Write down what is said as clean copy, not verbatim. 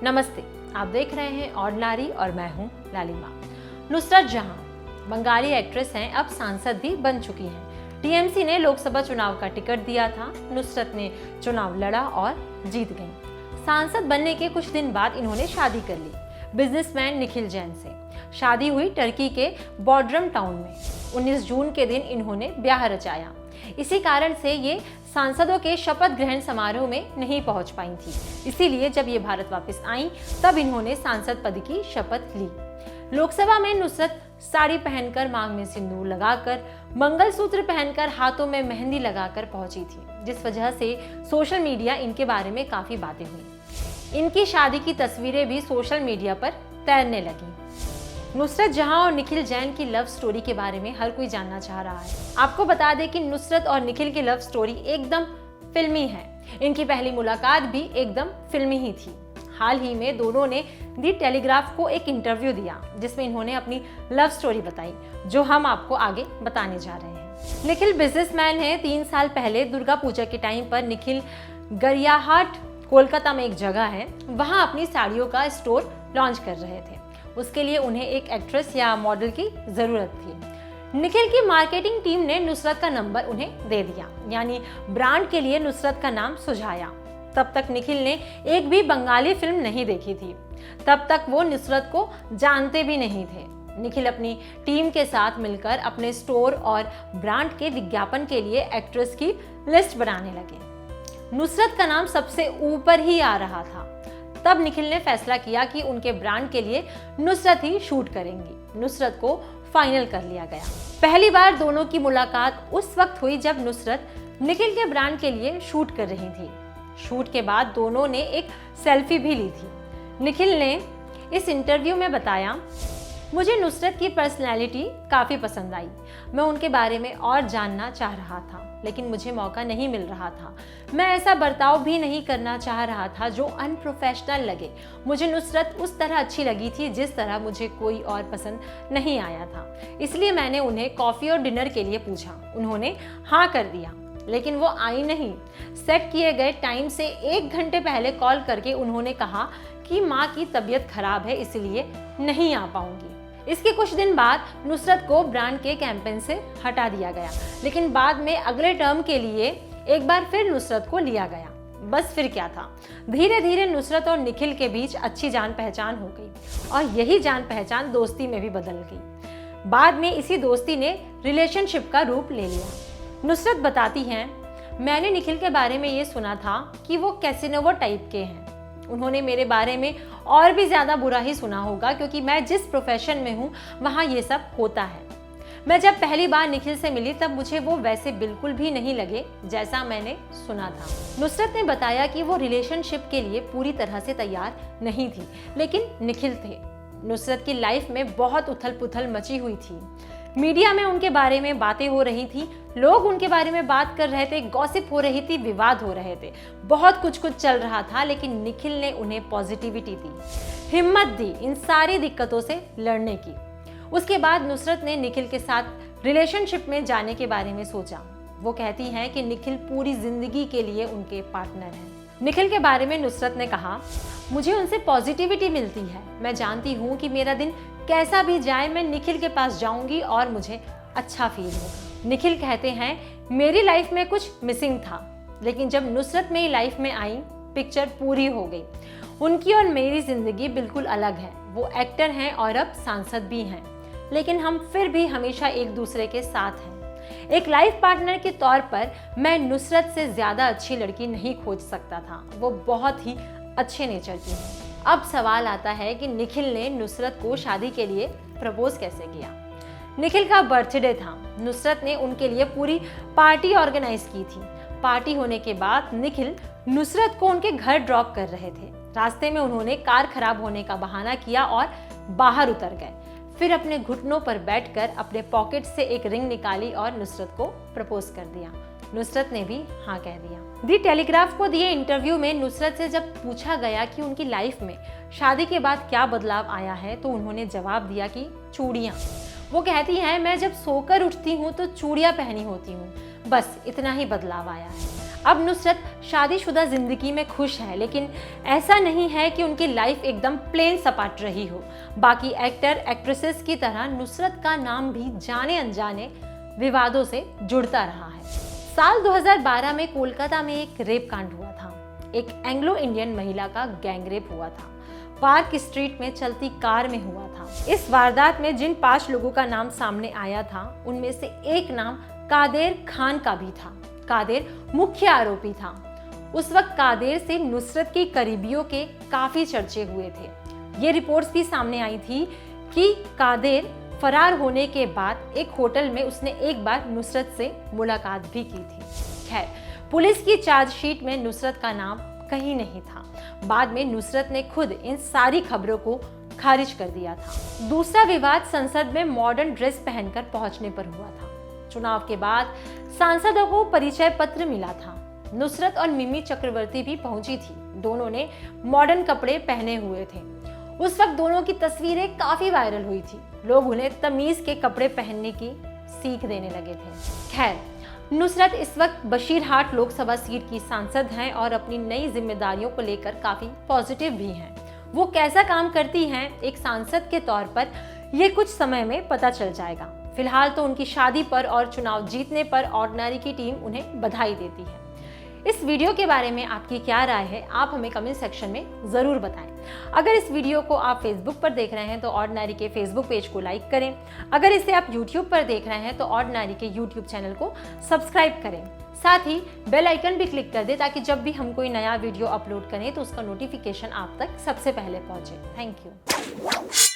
नमस्ते, आप देख रहे हैं ऑर्डिनरी और मैं हूं लालिमा। नुसरत जहां बंगाली एक्ट्रेस हैं, अब सांसद भी बन चुकी हैं। टीएमसी ने लोकसभा चुनाव का टिकट दिया था। नुसरत ने चुनाव लड़ा और जीत गईं। सांसद बनने के कुछ दिन बाद इन्होंने शादी कर ली बिजनेसमैन निखिल जैन से। शादी हुई टर्की के बॉर्डरम टाउन में। 19 जून के दिन इन्होंने ब्याह रचाया। इसी कारण से ये सांसदों के शपथ ग्रहण समारोह में नहीं पहुंच पाई थी। इसीलिए जब ये भारत वापस आईं, तब इन्होंने सांसद पद की शपथ ली। लोकसभा में नुसरत साड़ी पहनकर, मांग में सिंदूर लगाकर, मंगलसूत्र पहनकर, हाथों में मेहंदी लगाकर पहुंची थी, जिस वजह से सोशल मीडिया इनके बारे में काफी बातें हुई। इनकी शादी की तस्वीरें भी सोशल मीडिया पर तैरने लगी। नुसरत जहां और निखिल जैन की लव स्टोरी के बारे में हर कोई जानना चाह रहा है। आपको बता दें कि नुसरत और निखिल की लव स्टोरी एकदम फिल्मी है। इनकी पहली मुलाकात भी एकदम फिल्मी ही थी। हाल ही में दोनों ने दी टेलीग्राफ को एक इंटरव्यू दिया, जिसमें इन्होंने अपनी लव स्टोरी बताई, जो हम आपको आगे बताने जा रहे हैं। निखिल बिजनेसमैन है। 3 साल पहले दुर्गा पूजा के टाइम पर निखिल गरियाहाट कोलकाता में एक जगह है, वहां अपनी साड़ियों का स्टोर लॉन्च कर रहे थे। उसके लिए उन्हें एक एक्ट्रेस या मॉडल की जरूरत थी। निखिल की मार्केटिंग टीम ने नुसरत का नंबर उन्हें दे दिया, यानी ब्रांड के लिए नुसरत का नाम सुझाया। तब तक निखिल ने एक भी बंगाली फिल्म नहीं देखी थी। तब तक वो नुसरत को जानते भी नहीं थे। निखिल अपनी टीम के साथ मिलकर अपने स्टोर और ब्रांड के विज्ञापन के लिए एक्ट्रेस की लिस्ट बनाने लगे। नुसरत का नाम सबसे ऊपर ही आ रहा था। तब निखिल ने फैसला किया कि उनके ब्रांड के लिए नुसरत ही शूट करेंगी। नुसरत को फाइनल कर लिया गया। पहली बार दोनों की मुलाकात उस वक्त हुई जब नुसरत निखिल के ब्रांड के लिए शूट कर रही थी। शूट के बाद दोनों ने एक सेल्फी भी ली थी। निखिल ने इस इंटरव्यू में बताया, मुझे नुसरत की पर्सनैलिटी काफ़ी पसंद आई। मैं उनके बारे में और जानना चाह रहा था, लेकिन मुझे मौका नहीं मिल रहा था। मैं ऐसा बर्ताव भी नहीं करना चाह रहा था जो अनप्रोफेशनल लगे। मुझे नुसरत उस तरह अच्छी लगी थी जिस तरह मुझे कोई और पसंद नहीं आया था। इसलिए मैंने उन्हें कॉफ़ी और डिनर के लिए पूछा। उन्होंने हाँ कर दिया, लेकिन वो आई नहीं। सेट किए गए टाइम से 1 घंटे पहले कॉल करके उन्होंने कहा कि माँ की तबीयत खराब है, इसलिए नहीं आ पाऊंगी। इसके कुछ दिन बाद नुसरत को ब्रांड के कैंपेन से हटा दिया गया, लेकिन बाद में अगले टर्म के लिए एक बार फिर नुसरत को लिया गया। बस फिर क्या था, धीरे धीरे नुसरत और निखिल के बीच अच्छी जान पहचान हो गई और यही जान पहचान दोस्ती में भी बदल गई। बाद में इसी दोस्ती ने रिलेशनशिप का रूप ले लिया। नुसरत बताती हैं, मैंने निखिल के बारे में ये सुना था कि वो कैसिनोवा टाइप के हैं। उन्होंने मेरे बारे में और भी ज़्यादा बुरा ही सुना होगा, क्योंकि मैं जिस प्रोफेशन में हूँ वहाँ ये सब होता है। मैं जब पहली बार निखिल से मिली तब मुझे वो वैसे बिल्कुल भी नहीं लगे जैसा मैंने सुना था। नुसरत ने बताया कि वो रिलेशनशिप के लिए पूरी तरह से तैयार नहीं थी, लेकिन निखिल थे। नुसरत की लाइफ में बहुत उथल पुथल मची हुई थी। मीडिया में उनके बारे में बातें हो रही थी, लोग उनके बारे में बात कर रहे थे, गॉसिप हो रही थी, विवाद हो रहे थे, बहुत कुछ चल रहा था। लेकिन निखिल ने उन्हें पॉजिटिविटी दी, हिम्मत दी इन सारी दिक्कतों से लड़ने की। उसके बाद नुसरत ने निखिल के साथ रिलेशनशिप में जाने के बारे में सोचा। वो कहती हैं कि निखिल पूरी जिंदगी के लिए उनके पार्टनर हैं। निखिल के बारे में नुसरत ने कहा, मुझे उनसे पॉजिटिविटी मिलती है। मैं जानती हूँ कि मेरा दिन कैसा भी जाए, मैं निखिल के पास जाऊंगी और मुझे अच्छा फील होगा। निखिल कहते हैं, मेरी लाइफ में कुछ मिसिंग था, लेकिन जब नुसरत मेरी लाइफ में आई, पिक्चर पूरी हो गई। उनकी और मेरी जिंदगी बिल्कुल अलग है। वो एक्टर हैं और अब सांसद भी हैं, लेकिन हम फिर भी हमेशा एक दूसरे के साथ हैं। एक लाइफ पार्टनर के तौर पर मैं नुसरत से ज़्यादा अच्छी लड़की नहीं खोज सकता था। वो बहुत ही अच्छे नेचर की है। अब सवाल आता है कि निखिल ने नुसरत को शादी के लिए प्रपोज कैसे किया। निखिल का बर्थडे था। नुसरत ने उनके लिए पूरी पार्टी ऑर्गेनाइज की थी। पार्टी होने के बाद निखिल नुसरत को उनके घर ड्रॉप कर रहे थे। रास्ते में उन्होंने कार खराब होने का बहाना किया और बाहर उतर गए। फिर अपने घुटनों पर बैठकर अपने पॉकेट से एक रिंग निकाली और नुसरत को प्रपोज कर दिया। नुसरत ने भी हाँ कह दिया। दी टेलीग्राफ को दिए इंटरव्यू में नुसरत से जब पूछा गया कि उनकी लाइफ में शादी के बाद क्या बदलाव आया है, तो उन्होंने जवाब दिया कि चूड़ियाँ। वो कहती हैं, मैं जब सोकर उठती हूँ तो चूड़ियाँ पहनी होती हूँ, बस इतना ही बदलाव आया है। अब नुसरत शादीशुदा जिंदगी में खुश है, लेकिन ऐसा नहीं है कि उनकी लाइफ एकदम प्लेन सपाट रही हो। बाकी एक्टर एक्ट्रेसेस की तरह नुसरत का नाम भी जाने अनजाने विवादों से जुड़ता रहा है। साल 2012 में कोलकाता में एक रेप कांड हुआ था। एक एंग्लो इंडियन महिला का गैंग रेप हुआ था। पार्क स्ट्रीट में चलती कार में हुआ था। इस वारदात में जिन 5 लोगों का नाम सामने आया था, उनमें से एक नाम कादेर खान का भी था। कादेर मुख्य आरोपी था। उस वक्त कादेर से नुसरत की करीबियों के काफी चर्चे हुए थे। ये रिपोर्ट्स भी सामने आई थी कि कादेर फरार होने के बाद एक होटल में उसने एक बार नुसरत से मुलाकात भी की थी। खैर, पुलिस की चार्जशीट में नुसरत का नाम कहीं नहीं था। बाद में नुसरत ने खुद इन सारी खबरों को खारिज कर दिया था। दूसरा विवाद संसद में मॉडर्न ड्रेस पहनकर पहुंचने पर हुआ था। चुनाव के बाद सांसदों को परिचय पत्र मिला था। नुसरत और मिमी चक्रवर्ती भी पहुंची थी। दोनों ने मॉडर्न कपड़े पहने हुए थे। उस वक्त दोनों की तस्वीरें काफी वायरल हुई थी। लोग उन्हें तमीज के कपड़े पहनने की सीख देने लगे थे। खैर, नुसरत इस वक्त बशीरहाट लोकसभा सीट की सांसद हैं और अपनी नई जिम्मेदारियों को लेकर काफी पॉजिटिव भी हैं। वो कैसा काम करती हैं एक सांसद के तौर पर, ये कुछ समय में पता चल जाएगा। फिलहाल तो उनकी शादी पर और चुनाव जीतने पर ऑर्डिनरी की टीम उन्हें बधाई देती है। इस वीडियो के बारे में आपकी क्या राय है, आप हमें कमेंट सेक्शन में ज़रूर बताएं। अगर इस वीडियो को आप फेसबुक पर देख रहे हैं तो ऑर्डिनरी के फेसबुक पेज को लाइक करें। अगर इसे आप यूट्यूब पर देख रहे हैं तो ऑर्डिनरी के यूट्यूब चैनल को सब्सक्राइब करें। साथ ही बेल आइकन भी क्लिक कर दें ताकि जब भी हम कोई नया वीडियो अपलोड करें तो उसका नोटिफिकेशन आप तक सबसे पहले पहुंचे। Thank you.